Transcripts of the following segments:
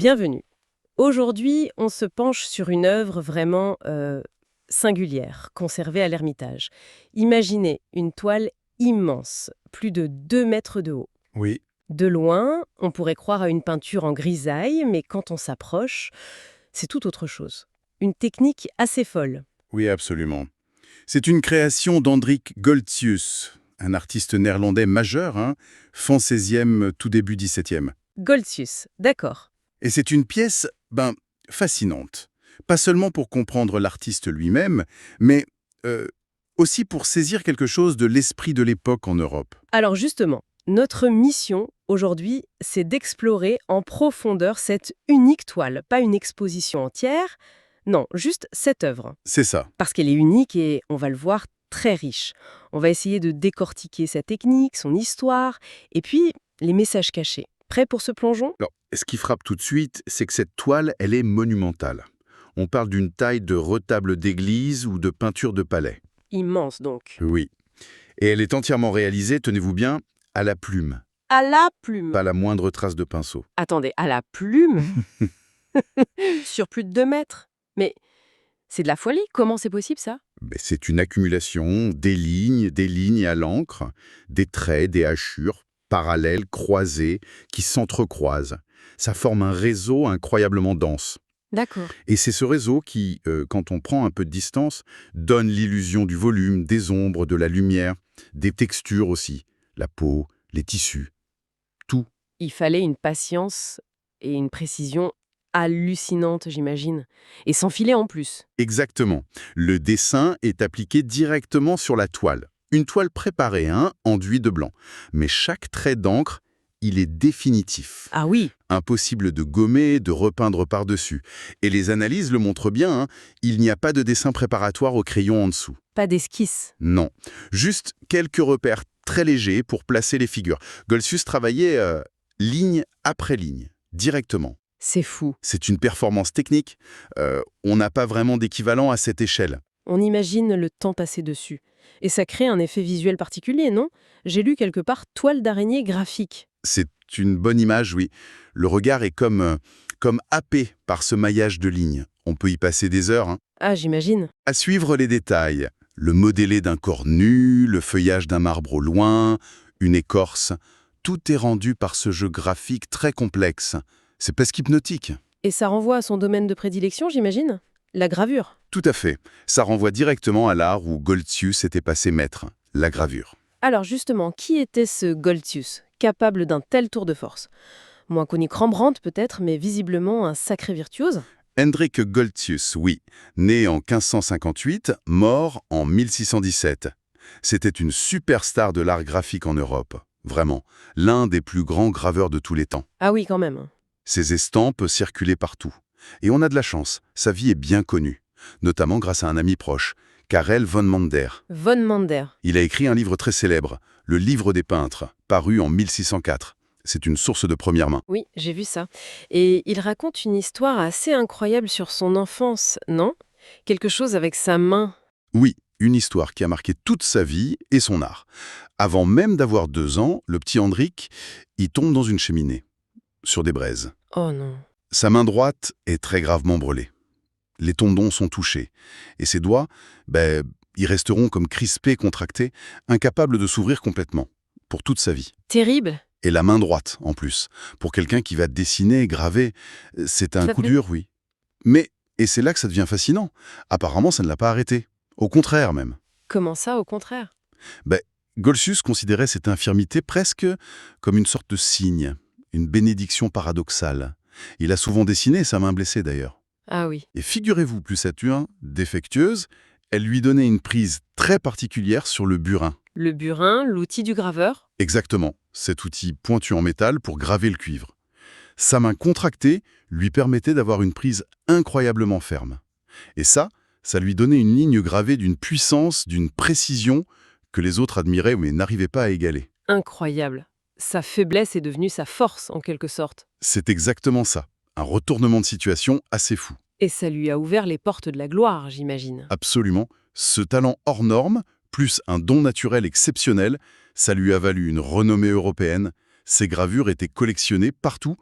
Bienvenue. Aujourd'hui, on se penche sur une œuvre vraiment singulière, conservée à l'Ermitage. Imaginez une toile immense, plus de 2 mètres de haut. Oui, De loin, on pourrait croire à une peinture en grisaille, mais quand on s'approche, c'est tout autre chose. Une technique assez folle. oui, absolument. C'est une création d'Hendrik Goltzius, un artiste néerlandais majeur, fin 16e, tout début 17e. Goltzius, d'accord. Et c'est une pièce, fascinante. Pas seulement pour comprendre l'artiste lui-même, mais euh, aussi pour saisir quelque chose de l'esprit de l'époque en Europe. Alors justement, notre mission aujourd'hui, c'est d'explorer en profondeur cette unique toile, pas une exposition entière, non, juste cette œuvre. C'est ça. Parce qu'elle est unique et, on va le voir, très riche. On va essayer de décortiquer sa technique, son histoire, et puis les messages cachés. Prêt pour ce plongeon? Alors, ce qui frappe tout de suite, c'est que cette toile, elle est monumentale. On parle d'une taille de retable d'église ou de peinture de palais. Immense donc. Oui. Et elle est entièrement réalisée, tenez-vous bien, à la plume. À la plume. Pas la moindre trace de pinceau. Attendez, à la plume? Sur plus de 2 mètres? Mais c'est de la folie, comment c'est possible ça? Mais c'est une accumulation des lignes à l'encre, des traits, des hachures, parallèles, croisés, qui s'entrecroisent. Ça forme un réseau incroyablement dense. D'accord. Et c'est ce réseau qui, quand on prend un peu de distance, donne l'illusion du volume, des ombres, de la lumière, des textures aussi, la peau, les tissus, tout. Il fallait une patience et une précision hallucinante, j'imagine. Et sans filet en plus. Exactement. Le dessin est appliqué directement sur la toile. Une toile préparée, enduit de blanc. Mais chaque trait d'encre, il est définitif. Ah oui, Impossible de gommer, de repeindre par-dessus. Et les analyses le montrent bien, il n'y a pas de dessin préparatoire au crayon en dessous. pas d'esquisse. Non. Juste quelques repères très légers pour placer les figures. Goltzius travaillait ligne après ligne, directement. C'est fou. C'est une performance technique. On n'a pas vraiment d'équivalent à cette échelle. On imagine le temps passé dessus. Et ça crée un effet visuel particulier, non? J'ai lu quelque part toile d'araignée graphique. C'est une bonne image, oui. Le regard est comme happé par ce maillage de lignes. On peut y passer des heures. Ah, j'imagine. À suivre les détails. Le modélé d'un corps nu, le feuillage d'un marbre au loin, une écorce. Tout est rendu par ce jeu graphique très complexe. C'est presque hypnotique. Et ça renvoie à son domaine de prédilection, j'imagine? La gravure. Tout à fait. Ça renvoie directement à l'art où Goltzius était passé maître, la gravure. Alors justement, qui était ce Goltzius, capable d'un tel tour de force? Moins connu que Rembrandt peut-être, mais visiblement un sacré virtuose. Hendrik Goltzius, oui, né en 1558, mort en 1617. C'était une superstar de l'art graphique en Europe. Vraiment, l'un des plus grands graveurs de tous les temps. Ah oui, quand même. Ses estampes circulaient partout. Et on a de la chance, sa vie est bien connue, notamment grâce à un ami proche, Karel von Mander. Von Mander. Il a écrit un livre très célèbre, Le Livre des peintres, paru en 1604. C'est une source de première main. Oui, j'ai vu ça. Et il raconte une histoire assez incroyable sur son enfance, non? Quelque chose avec sa main. Oui, une histoire qui a marqué toute sa vie et son art. Avant même d'avoir 2 ans, le petit Hendrik, il tombe dans une cheminée, sur des braises. Oh non. Sa main droite est très gravement brûlée. Les tendons sont touchés. Et ses doigts, ils resteront comme crispés, contractés, incapables de s'ouvrir complètement, pour toute sa vie. Terrible. Et la main droite, en plus. Pour quelqu'un qui va dessiner, graver, c'est un Ça coup fait- dur, oui. Mais, et c'est là que ça devient fascinant, apparemment ça ne l'a pas arrêté. Au contraire même. Comment ça, au contraire? Goltzius considérait cette infirmité presque comme une sorte de signe, une bénédiction paradoxale. Il a souvent dessiné sa main blessée d'ailleurs. Ah oui. Et figurez-vous, plus cette main défectueuse, elle lui donnait une prise très particulière sur le burin. Le burin, l'outil du graveur? Exactement, cet outil pointu en métal pour graver le cuivre. Sa main contractée lui permettait d'avoir une prise incroyablement ferme. Et ça lui donnait une ligne gravée d'une puissance, d'une précision que les autres admiraient mais n'arrivaient pas à égaler. Incroyable. Sa faiblesse est devenue sa force, en quelque sorte. C'est exactement ça, un retournement de situation assez fou. Et ça lui a ouvert les portes de la gloire, j'imagine. Absolument, ce talent hors norme, plus un don naturel exceptionnel, ça lui a valu une renommée européenne. Ses gravures étaient collectionnées partout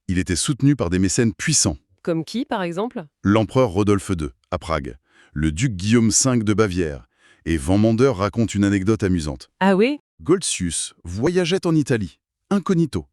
Il était soutenu par des mécènes puissants. Comme qui, par exemple? L'empereur Rodolphe II, à Prague, le duc Guillaume V de Bavière, et Van Mander raconte une anecdote amusante. Ah oui? Goltzius voyageait en Italie, incognito,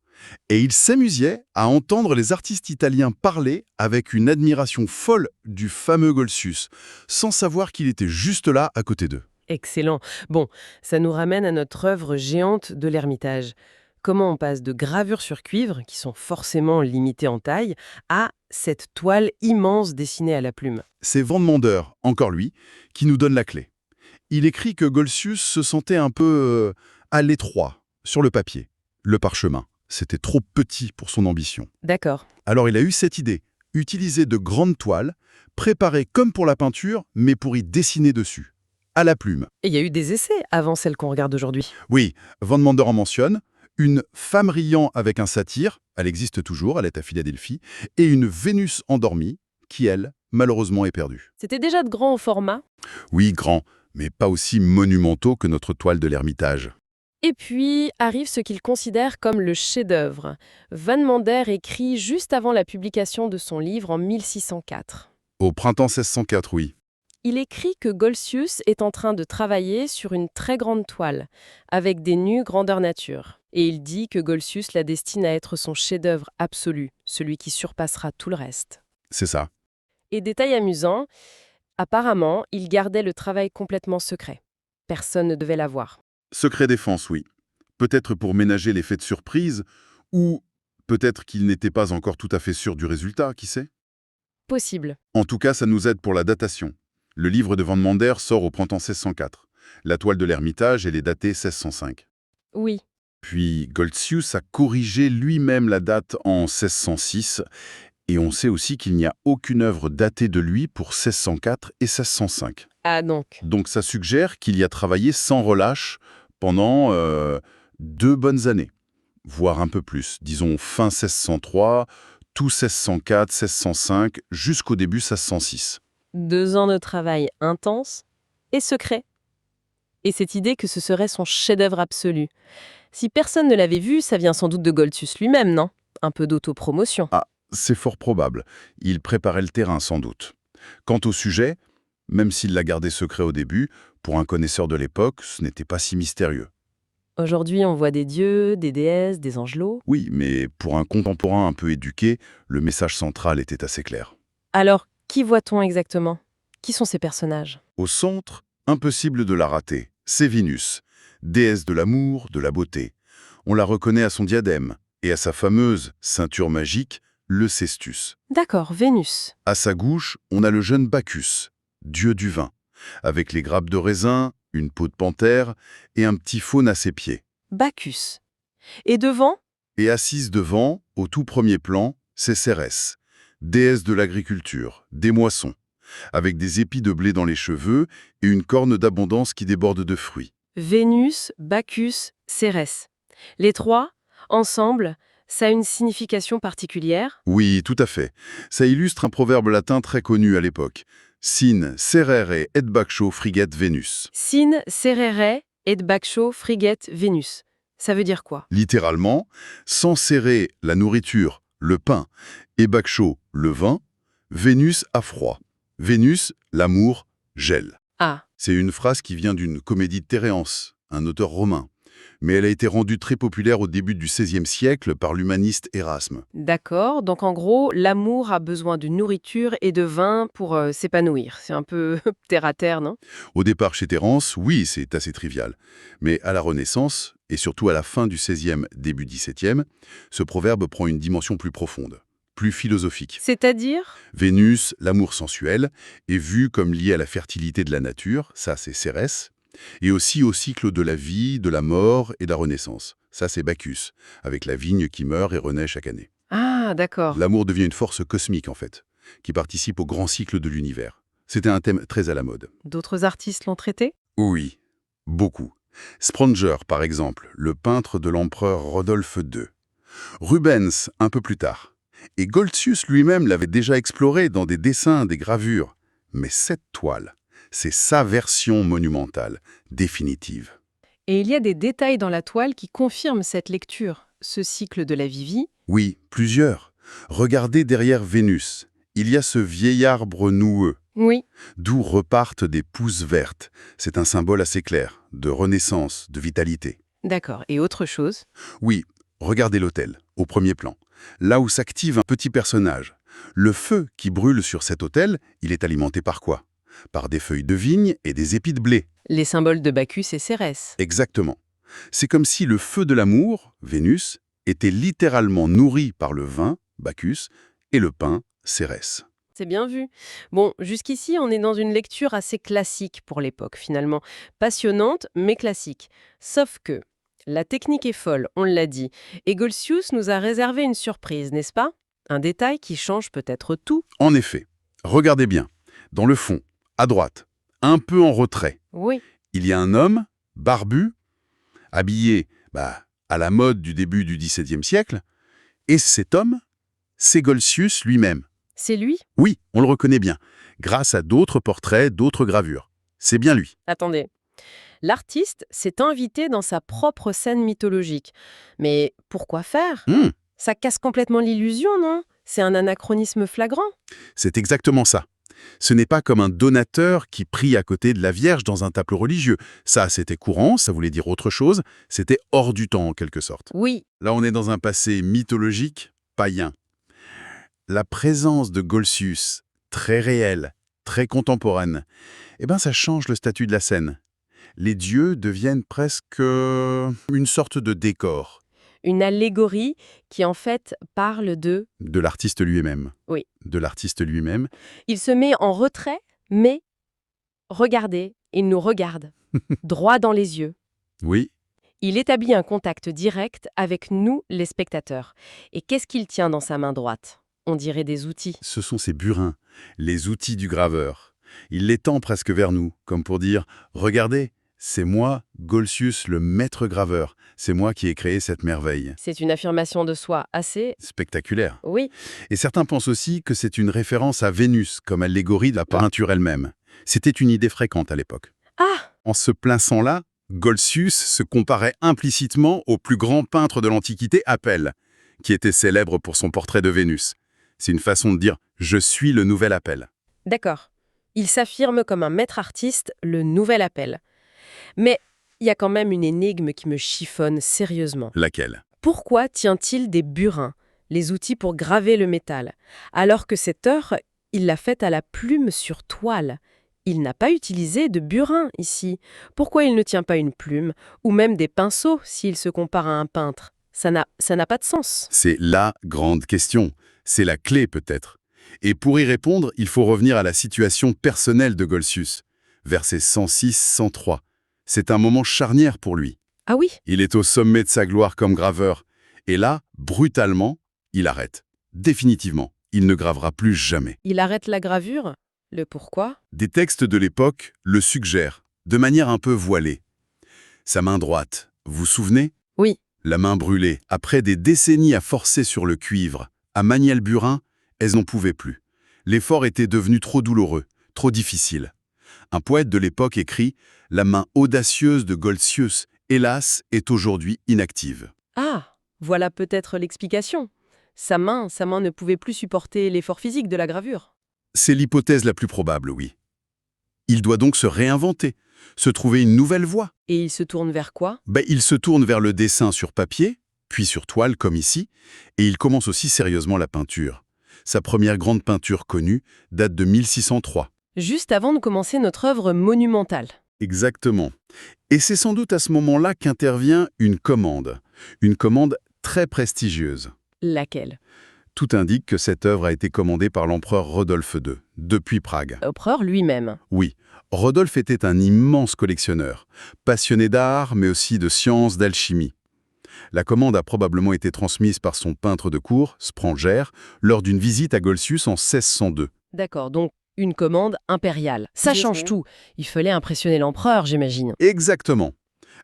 et il s'amusait à entendre les artistes italiens parler avec une admiration folle du fameux Goltzius, sans savoir qu'il était juste là à côté d'eux. Excellent. Bon, ça nous ramène à notre œuvre géante de l'Ermitage. Comment on passe de gravures sur cuivre, qui sont forcément limitées en taille, à cette toile immense dessinée à la plume? C'est Van Mander, encore lui, qui nous donne la clé. Il écrit que Goltzius se sentait un peu à l'étroit sur le papier. Le parchemin, c'était trop petit pour son ambition. D'accord. Alors il a eu cette idée, utiliser de grandes toiles, préparées comme pour la peinture, mais pour y dessiner dessus, à la plume. Et il y a eu des essais avant celle qu'on regarde aujourd'hui. Oui, Van Mander en mentionne, une femme riant avec un satyre, elle existe toujours, elle est à Philadelphie, et une Vénus endormie, qui elle, malheureusement, est perdue. C'était déjà de grand format. Oui, grand, mais pas aussi monumentaux que notre toile de l'Ermitage. Et puis arrive ce qu'il considère comme le chef-d'œuvre. Van Mander écrit juste avant la publication de son livre en 1604. Au printemps 1604, oui. Il écrit que Goltzius est en train de travailler sur une très grande toile, avec des nus grandeur nature. Et il dit que Goltzius la destine à être son chef-d'œuvre absolu, celui qui surpassera tout le reste. C'est ça. Et détail amusant, apparemment, il gardait le travail complètement secret. Personne ne devait la voir. Secret défense, oui. Peut-être pour ménager l'effet de surprise, ou peut-être qu'il n'était pas encore tout à fait sûr du résultat, qui sait? Possible. En tout cas, ça nous aide pour la datation. Le livre de Van Mander sort au printemps 1604. La toile de l'Ermitage, elle est datée 1605. Oui. Puis Goltzius a corrigé lui-même la date en 1606, et on sait aussi qu'il n'y a aucune œuvre datée de lui pour 1604 et 1605. Ah donc. Donc ça suggère qu'il y a travaillé sans relâche pendant 2 bonnes années, voire un peu plus, disons fin 1603, tout 1604, 1605, jusqu'au début 1606. 2 ans de travail intense et secret. Et cette idée que ce serait son chef-d'œuvre absolu. Si personne ne l'avait vu, ça vient sans doute de Goltzius lui-même, non? Un peu d'autopromotion. Ah, c'est fort probable. Il préparait le terrain sans doute. Quant au sujet, même s'il l'a gardé secret au début, pour un connaisseur de l'époque, ce n'était pas si mystérieux. Aujourd'hui, on voit des dieux, des déesses, des angelots. Oui, mais pour un contemporain un peu éduqué, le message central était assez clair. Alors, qui voit-on exactement? Qui sont ces personnages? Au centre, impossible de la rater, c'est Vénus, déesse de l'amour, de la beauté. On la reconnaît à son diadème et à sa fameuse ceinture magique, le cestus. D'accord, Vénus. À sa gauche, on a le jeune Bacchus, dieu du vin, avec les grappes de raisin, une peau de panthère et un petit faune à ses pieds. Bacchus. Et devant? Et assise devant, au tout premier plan, c'est Cérès, déesse de l'agriculture, des moissons, avec des épis de blé dans les cheveux et une corne d'abondance qui déborde de fruits. Vénus, Bacchus, Cérès. Les trois, ensemble, ça a une signification particulière? Oui, tout à fait. Ça illustre un proverbe latin très connu à l'époque. Sine serere et baccho friget Venus. Sine, serere, et baccho, friget, Vénus. Ça veut dire quoi? Littéralement, sans serrer la nourriture, le pain, et baccho, le vin, Vénus a froid. Vénus, l'amour, gèle. Ah, C'est une phrase qui vient d'une comédie de Téréance, un auteur romain. Mais elle a été rendue très populaire au début du XVIe siècle par l'humaniste Erasme. d'accord. Donc en gros, l'amour a besoin de nourriture et de vin pour s'épanouir. C'est un peu terre à terre, non? Au départ chez Terence, oui, c'est assez trivial. Mais à la Renaissance, et surtout à la fin du XVIe, début XVIIe, ce proverbe prend une dimension plus profonde, plus philosophique. C'est-à-dire? Vénus, l'amour sensuel, est vu comme lié à la fertilité de la nature, ça c'est Cérès, et aussi au cycle de la vie, de la mort et de la renaissance. Ça c'est Bacchus, avec la vigne qui meurt et renaît chaque année. Ah, d'accord. L'amour devient une force cosmique en fait, qui participe au grand cycle de l'univers. C'était un thème très à la mode. D'autres artistes l'ont traité? Oui, beaucoup. Spranger, par exemple, le peintre de l'empereur Rodolphe II. Rubens, un peu plus tard. Et Goltzius lui-même l'avait déjà exploré dans des dessins, des gravures. Mais cette toile, c'est sa version monumentale, définitive. Et il y a des détails dans la toile qui confirment cette lecture, ce cycle de la vie. Oui, plusieurs. Regardez derrière Vénus. Il y a ce vieil arbre noueux, Oui. d'où repartent des pousses vertes. C'est un symbole assez clair, de renaissance, de vitalité. D'accord. Et autre chose? Oui, regardez l'autel, au premier plan. Là où s'active un petit personnage. Le feu qui brûle sur cet autel, il est alimenté par quoi? Par des feuilles de vigne et des épis de blé. Les symboles de Bacchus et Cérès. Exactement. C'est comme si le feu de l'amour, Vénus, était littéralement nourri par le vin, Bacchus, et le pain, Cérès. C'est bien vu. Bon, jusqu'ici, on est dans une lecture assez classique pour l'époque, finalement. Passionnante, mais classique. Sauf que la technique est folle, on l'a dit. Et Goltzius nous a réservé une surprise, n'est-ce pas? Un détail qui change peut-être tout. En effet, regardez bien. Dans le fond, à droite, un peu en retrait, Oui, il y a un homme, barbu, habillé à la mode du début du XVIIe siècle, et cet homme, c'est Goltzius lui-même. c'est lui? Oui, on le reconnaît bien, grâce à d'autres portraits, d'autres gravures. C'est bien lui. Attendez. L'artiste s'est invité dans sa propre scène mythologique. Mais pourquoi faire? Hmm, Ça casse complètement l'illusion, non? C'est un anachronisme flagrant. c'est exactement ça. Ce n'est pas comme un donateur qui prie à côté de la Vierge dans un tableau religieux. Ça, c'était courant, ça voulait dire autre chose, c'était hors du temps en quelque sorte. Oui, Là, on est dans un passé mythologique, païen. La présence de Goltzius, très réelle, très contemporaine, ça change le statut de la scène. Les dieux deviennent presque une sorte de décor une allégorie qui en fait parle de... de l'artiste lui-même. Oui. De l'artiste lui-même. Il se met en retrait, mais regardez, il nous regarde, droit dans les yeux. Oui, Il établit un contact direct avec nous, les spectateurs. Et qu'est-ce qu'il tient dans sa main droite? On dirait des outils. ce sont ces burins, les outils du graveur. Il les tend presque vers nous, comme pour dire « Regardez, c'est moi, Goltzius, le maître graveur. C'est moi qui ai créé cette merveille. C'est une affirmation de soi assez... » Spectaculaire. Oui, Et certains pensent aussi que c'est une référence à Vénus, comme allégorie de la peinture elle-même. C'était une idée fréquente à l'époque. ah, En se plaçant-là, Goltzius se comparait implicitement au plus grand peintre de l'Antiquité, Apelle, qui était célèbre pour son portrait de Vénus. C'est une façon de dire « je suis le nouvel Apelle d'accord. Il s'affirme comme un maître artiste, le nouvel appel. Mais il y a quand même une énigme qui me chiffonne sérieusement. ». Laquelle? Pourquoi tient-il des burins, les outils pour graver le métal, alors que cette œuvre, il l'a faite à la plume sur toile? Il n'a pas utilisé de burin ici. Pourquoi il ne tient pas une plume, ou même des pinceaux s'il se compare à un peintre? Ça n'a pas de sens. C'est la grande question. C'est la clé peut-être. Et pour y répondre, il faut revenir à la situation personnelle de Goltzius. Versets 106-103. C'est un moment charnière pour lui. Ah oui? Il est au sommet de sa gloire comme graveur. Et là, brutalement, il arrête. Définitivement, il ne gravera plus jamais. Il arrête la gravure? Le pourquoi? Des textes de l'époque le suggèrent, de manière un peu voilée. Sa main droite, vous vous souvenez? Oui. La main brûlée. Après des décennies à forcer sur le cuivre, à manier le burin, elles n'en pouvaient plus. L'effort était devenu trop douloureux, trop difficile. Un poète de l'époque écrit « La main audacieuse de Goltzius, hélas, est aujourd'hui inactive. Ah, voilà peut-être l'explication. Sa main ne pouvait plus supporter l'effort physique de la gravure. » C'est l'hypothèse la plus probable, oui. Il doit donc se réinventer, se trouver une nouvelle voie. Et il se tourne vers quoi? Il se tourne vers le dessin sur papier, puis sur toile comme ici, et il commence aussi sérieusement la peinture. Sa première grande peinture connue date de 1603. Juste avant de commencer notre œuvre monumentale. Exactement. Et c'est sans doute à ce moment-là qu'intervient une commande très prestigieuse. Laquelle? Tout indique que cette œuvre a été commandée par l'empereur Rodolphe II, depuis Prague. L'empereur lui-même. Oui, Rodolphe était un immense collectionneur, passionné d'art, mais aussi de sciences, d'alchimie. La commande a probablement été transmise par son peintre de cour, Spranger, lors d'une visite à Goltzius en 1602. D'accord, donc une commande impériale. Ça change tout. Il fallait impressionner l'empereur, j'imagine. Exactement.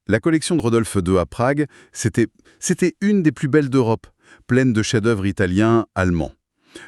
La collection de Rodolphe II à Prague, c'était une des plus belles d'Europe, pleine de chefs-d'œuvre italiens, allemands.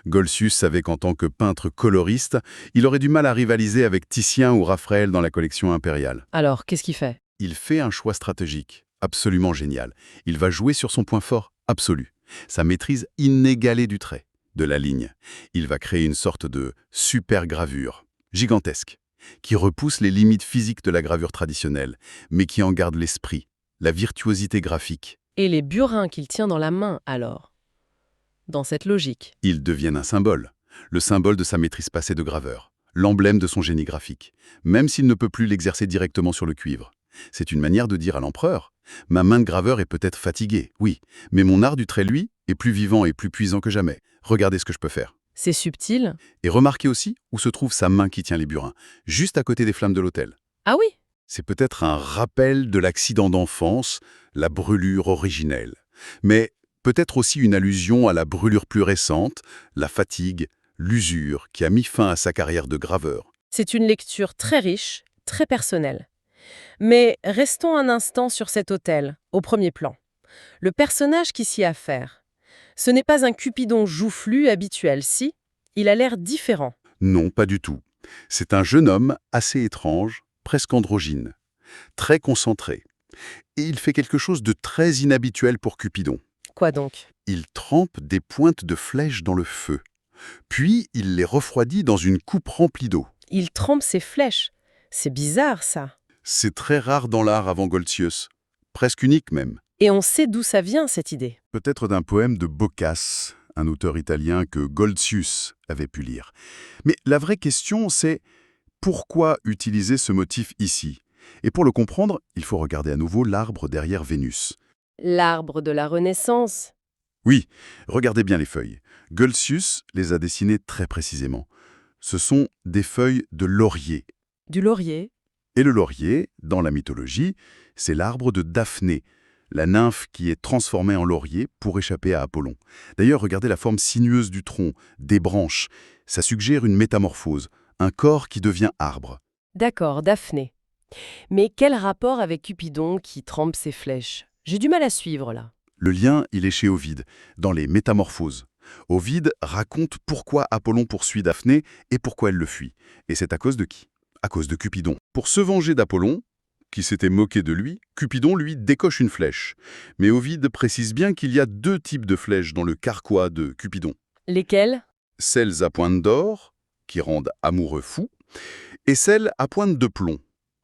Goltzius savait qu'en tant que peintre coloriste, il aurait du mal à rivaliser avec Titien ou Raphaël dans la collection impériale. Alors, qu'est-ce qu'il fait? Il fait un choix stratégique, absolument génial. Il va jouer sur son point fort, absolu. Sa maîtrise inégalée du trait, de la ligne. Il va créer une sorte de super gravure, gigantesque, qui repousse les limites physiques de la gravure traditionnelle, mais qui en garde l'esprit, la virtuosité graphique. Et les burins qu'il tient dans la main, alors? Dans cette logique. Ils deviennent un symbole, le symbole de sa maîtrise passée de graveur, l'emblème de son génie graphique, même s'il ne peut plus l'exercer directement sur le cuivre. C'est une manière de dire à l'empereur, ma main de graveur est peut-être fatiguée, oui, mais mon art du trait, lui, est plus vivant et plus puissant que jamais. Regardez ce que je peux faire. C'est subtil. Et remarquez aussi où se trouve sa main qui tient les burins, juste à côté des flammes de l'autel. Ah oui? C'est peut-être un rappel de l'accident d'enfance, la brûlure originelle. Mais peut-être aussi une allusion à la brûlure plus récente, la fatigue, l'usure qui a mis fin à sa carrière de graveur. C'est une lecture très riche, très personnelle. Mais restons un instant sur cet autel, au premier plan. Le personnage qui s'y a affaire. Ce n'est pas un Cupidon joufflu habituel, si? Il a l'air différent. Non, pas du tout. C'est un jeune homme assez étrange, presque androgyne, très concentré. Et il fait quelque chose de très inhabituel pour Cupidon. Quoi donc? Il trempe des pointes de flèches dans le feu. Puis il les refroidit dans une coupe remplie d'eau. Il trempe ses flèches. C'est bizarre, ça. C'est très rare dans l'art avant Goltzius, presque unique même. Et on sait d'où ça vient, cette idée. Peut-être d'un poème de Boccace, un auteur italien que Goltzius avait pu lire. Mais la vraie question, c'est pourquoi utiliser ce motif ici? Et pour le comprendre, il faut regarder à nouveau l'arbre derrière Vénus. L'arbre de la Renaissance. Oui, regardez bien les feuilles. Goltzius les a dessinées très précisément. Ce sont des feuilles de laurier. Du laurier. Et le laurier, dans la mythologie, c'est l'arbre de Daphné, la nymphe qui est transformée en laurier pour échapper à Apollon. D'ailleurs, regardez la forme sinueuse du tronc, des branches. Ça suggère une métamorphose, un corps qui devient arbre. D'accord, Daphné. Mais quel rapport avec Cupidon qui trempe ses flèches? J'ai du mal à suivre, là. Le lien, il est chez Ovide, dans les Métamorphoses. Ovide raconte pourquoi Apollon poursuit Daphné et pourquoi elle le fuit. Et c'est à cause de qui? À cause de Cupidon. Pour se venger d'Apollon, qui s'était moqué de lui, Cupidon lui décoche une flèche. Mais Ovide précise bien qu'il y a deux types de flèches dans le carquois de Cupidon. Lesquels? Celles à pointe d'or, qui rendent amoureux fou, et celles à pointe de plomb,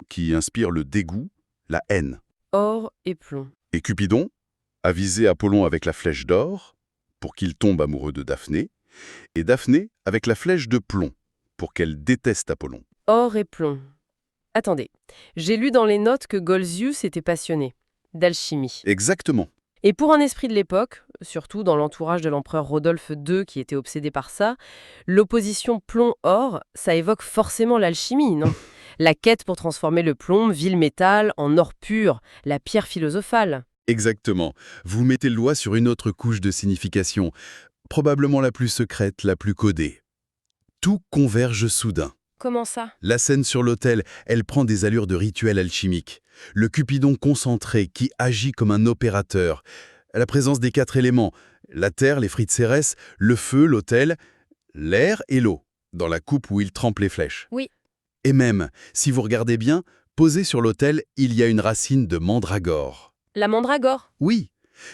qui inspirent le dégoût, la haine. Or et plomb. Et Cupidon a visé Apollon avec la flèche d'or, pour qu'il tombe amoureux de Daphné, et Daphné avec la flèche de plomb, pour qu'elle déteste Apollon. Or et plomb. Attendez, j'ai lu dans les notes que Goltzius était passionné d'alchimie. Exactement. Et pour un esprit de l'époque, surtout dans l'entourage de l'empereur Rodolphe II qui était obsédé par ça, l'opposition plomb-or, ça évoque forcément l'alchimie, non? La quête pour transformer le plomb, vil métal, en or pur, la pierre philosophale. Exactement. Vous mettez le doigt sur une autre couche de signification, probablement la plus secrète, la plus codée. Tout converge soudain. Comment ça? La scène sur l'autel, elle prend des allures de rituel alchimique. Le Cupidon concentré qui agit comme un opérateur. La présence des 4 éléments, la terre, les frites cérès, le feu, l'autel, l'air et l'eau, dans la coupe où il trempe les flèches. Oui. Et même, si vous regardez bien, posé sur l'autel, il y a une racine de mandragore. La mandragore. Oui,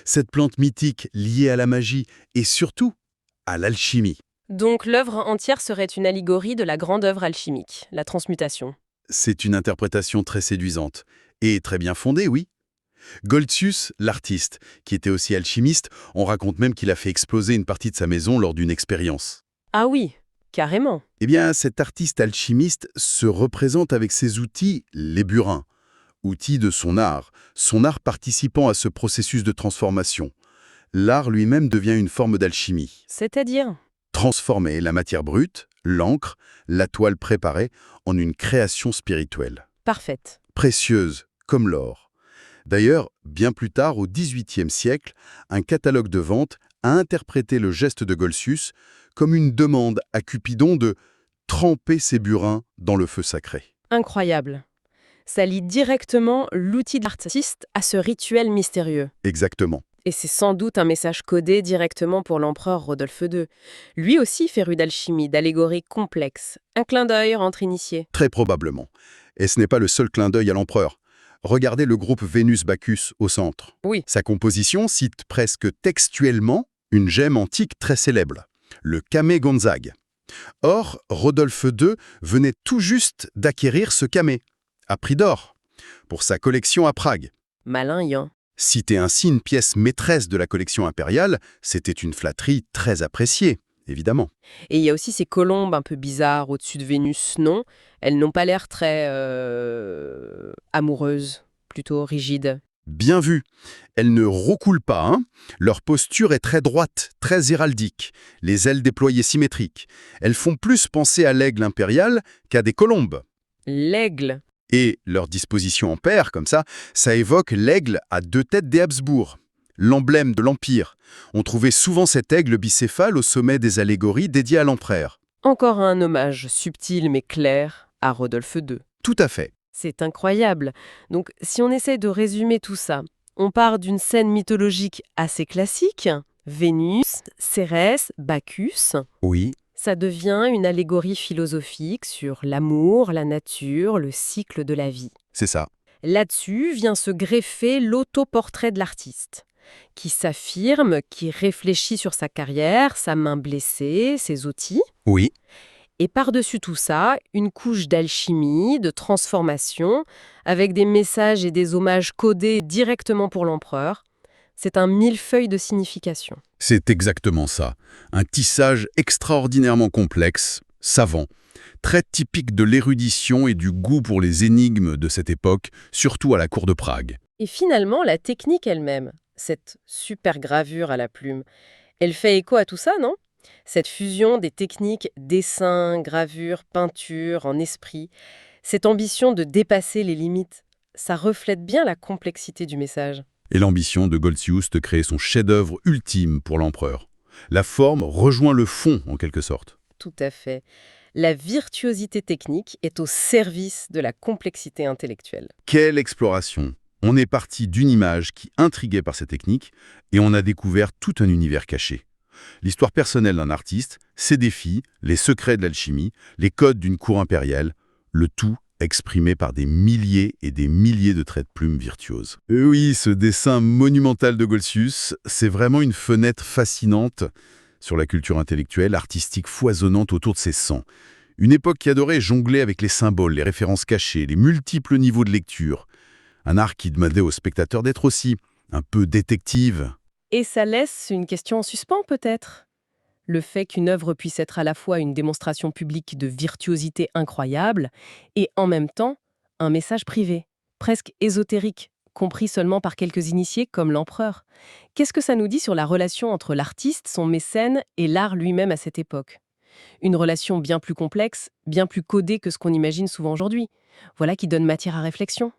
cette plante mythique liée à la magie et surtout à l'alchimie. Donc l'œuvre entière serait une allégorie de la grande œuvre alchimique, la transmutation. C'est une interprétation très séduisante et très bien fondée, oui. Goltzius, l'artiste, qui était aussi alchimiste, on raconte même qu'il a fait exploser une partie de sa maison lors d'une expérience. Ah oui, carrément. Eh bien, cet artiste alchimiste se représente avec ses outils, les burins, outils de son art participant à ce processus de transformation. L'art lui-même devient une forme d'alchimie. C'est-à-dire? Transformer la matière brute, l'encre, la toile préparée, en une création spirituelle. Parfaite. Précieuse, comme l'or. D'ailleurs, bien plus tard, au XVIIIe siècle, un catalogue de vente a interprété le geste de Goltzius comme une demande à Cupidon de tremper ses burins dans le feu sacré. Incroyable. Ça lie directement l'outil de l'artiste à ce rituel mystérieux. Exactement. Et c'est sans doute un message codé directement pour l'empereur Rodolphe II. Lui aussi féru d'alchimie, d'allégories complexes. Un clin d'œil entre initiés. Très probablement. Et ce n'est pas le seul clin d'œil à l'empereur. Regardez le groupe Vénus-Bacchus au centre. Oui. Sa composition cite presque textuellement une gemme antique très célèbre, le camée Gonzague. Or, Rodolphe II venait tout juste d'acquérir ce camée, à prix d'or, pour sa collection à Prague. Malin Yan. Citer ainsi une pièce maîtresse de la collection impériale, c'était une flatterie très appréciée, évidemment. Et il y a aussi ces colombes un peu bizarres au-dessus de Vénus, non? Elles n'ont pas l'air très amoureuses, plutôt rigides. Bien vu. Elles ne recoulent pas, hein. Leur posture est très droite, très héraldique, les ailes déployées symétriques. Elles font plus penser à l'aigle impérial qu'à des colombes. L'aigle. Et leur disposition en paire, comme ça évoque l'aigle à deux têtes des Habsbourg, l'emblème de l'Empire. On trouvait souvent cet aigle bicéphale au sommet des allégories dédiées à l'empereur. Encore un hommage subtil mais clair à Rodolphe II. Tout à fait. C'est incroyable. Donc, si on essaie de résumer tout ça, on part d'une scène mythologique assez classique, Vénus, Cérès, Bacchus. Oui, Ça devient une allégorie philosophique sur l'amour, la nature, le cycle de la vie. c'est ça. Là-dessus vient se greffer l'autoportrait de l'artiste, qui s'affirme, qui réfléchit sur sa carrière, sa main blessée, ses outils. Oui. Et par-dessus tout ça, une couche d'alchimie, de transformation, avec des messages et des hommages codés directement pour l'empereur. C'est un millefeuille de signification. C'est exactement ça. Un tissage extraordinairement complexe, savant, très typique de l'érudition et du goût pour les énigmes de cette époque, surtout à la cour de Prague. Et finalement, la technique elle-même, cette super gravure à la plume, elle fait écho à tout ça, non? Cette fusion des techniques dessin, gravure, peinture, en esprit, cette ambition de dépasser les limites, ça reflète bien la complexité du message. Et l'ambition de Goltzius de créer son chef-d'œuvre ultime pour l'empereur. La forme rejoint le fond, en quelque sorte. Tout à fait. La virtuosité technique est au service de la complexité intellectuelle. Quelle exploration! On est parti d'une image qui intriguait par sa technique et on a découvert tout un univers caché. L'histoire personnelle d'un artiste, ses défis, les secrets de l'alchimie, les codes d'une cour impériale, le tout exprimé par des milliers et des milliers de traits de plume virtuoses. Et oui, ce dessin monumental de Goltzius, c'est vraiment une fenêtre fascinante sur la culture intellectuelle, artistique foisonnante autour de ses sangs. Une époque qui adorait jongler avec les symboles, les références cachées, les multiples niveaux de lecture. Un art qui demandait aux spectateurs d'être aussi un peu détective. Et ça laisse une question en suspens peut-être. Le fait qu'une œuvre puisse être à la fois une démonstration publique de virtuosité incroyable et en même temps un message privé, presque ésotérique, compris seulement par quelques initiés comme l'empereur. Qu'est-ce que ça nous dit sur la relation entre l'artiste, son mécène et l'art lui-même à cette époque? Une relation bien plus complexe, bien plus codée que ce qu'on imagine souvent aujourd'hui. Voilà qui donne matière à réflexion.